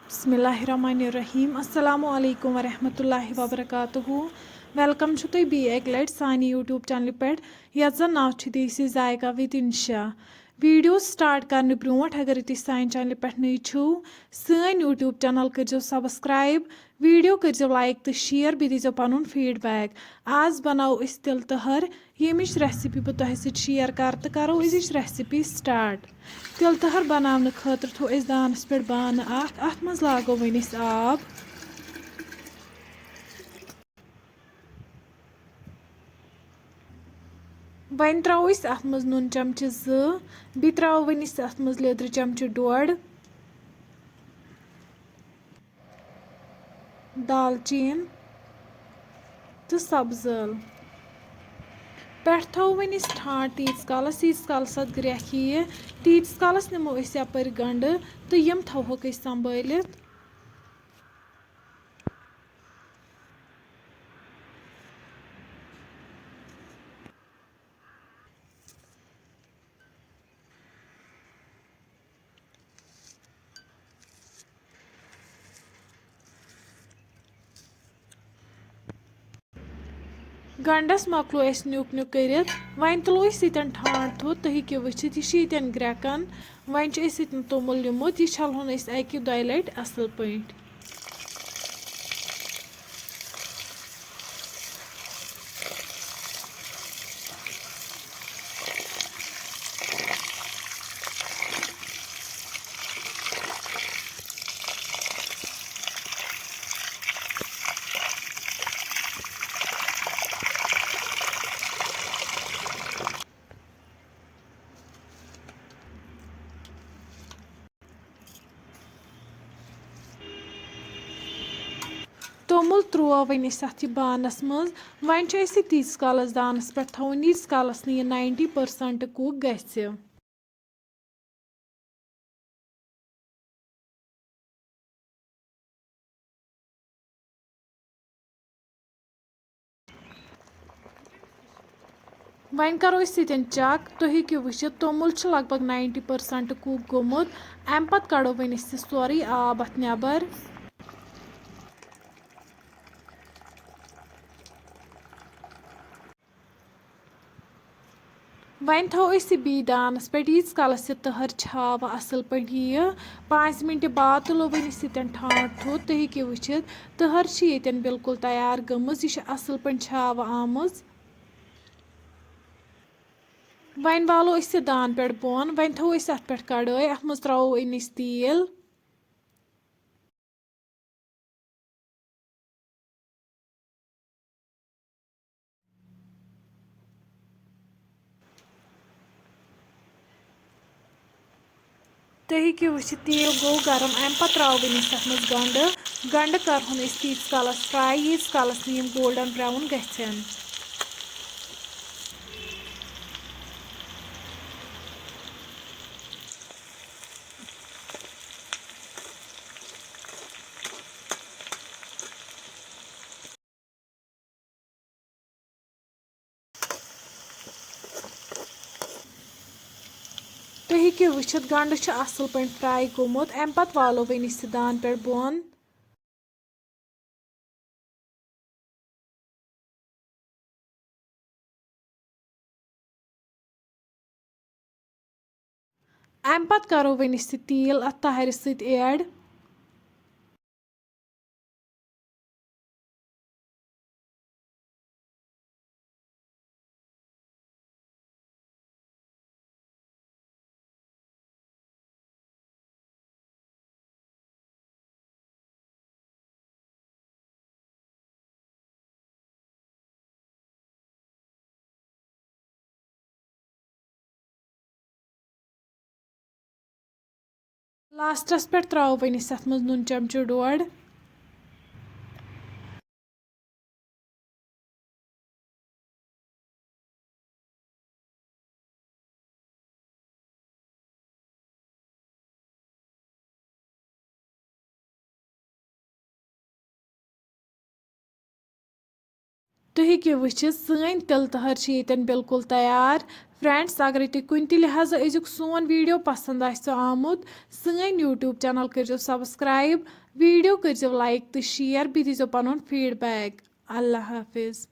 बिस्मिल्लाहिर्रहमानिर्रहीम अस्सलामु अलैकुम वरहमतुल्लाहि वबरकातुहू वेलकम छु तुई बी एक लट सानी यूट्यूब चैनल पे यथ जन नाव छु देसी जायका विद इंशा वीडियो स्टार्ट करने ब्रोट अगर तुम सान चैनल पे नई छो सन यूट्यूब चैनल करो सब्सक्राइब वीडियो करो लाइक तो शेयर बे दीजो पन फीडबैक आज बनाओ तिल तहर यमिच रेसिपी बह तुह शेयर कर तो करो अजिच रेसिपी स्टार्ट तिल तहर बनाने खतर थो दानस पे बान अत मज लागो वन आब वन त्रो अत मज नून चमचे बी त्रो वन अत मज लेदर चमचे डोड़ दालचीन तो सब्ज ٲl पे थो वन ठाट तीस कालस अत ग्रेख यी तीस कालस नमो यपर गंड तो यम थोक संभालित गंडस मकलो नुक नुक कर वन तुलो यन ठाट थोत तुम हेको वुचित यह यन ग्रेकन वन तोमुल निमुत यह छलहोन अकि दो लट असल पे तोमुल त्रो वन अत बानस मज वन तीस कालस दानस पे थवन यीस कालस यह 90% कुक गि वन करो यन चक तुम हेको वुचित तोमुल लगभग 90% कुक गोमुत अम पत कड़ो वन सोरे आब अत नबर वन थो बी दानस पे यीस कालस यह तहर छाव असल पे यह 5 मिनट बाद तुलो वन यन ठाट थोत तुम हेको वुचित तहर यन बिल्कुल तैयार गमज यह असल पे छाव आमज वन वालो यह दान पे बोन वन थो अत पे कड़ाई अत मज त्रो तेल तुम हेको वुचित तेल गो गरम अम पत त्रो वन अत मज गंड करहोन तीस कालस फ्राई यीस कालस यम गोल्डन ब्राउन गन तुम हेको वुचित गंड असल पे फ्राई गोमुत अम पत वालो वन दान पे बोन अम पत करो वन तेल अत तहर सत ऐड लास्टस पे त्रो वन अत मज नून चमचे डोड़ तुम हेको वुचित सन तिल तहर यन बिल्कुल तैयार फ्रेंड्स अगर तुम कुन ति लिहाजा अजुक सोन वीडियो पसंद आमुत सन यूट्यूब चैनल कर सब्सक्राइब वीडियो कर लाइक तो शेयर बी दीजो पन फीडबैक। अल्लाह हाफिज।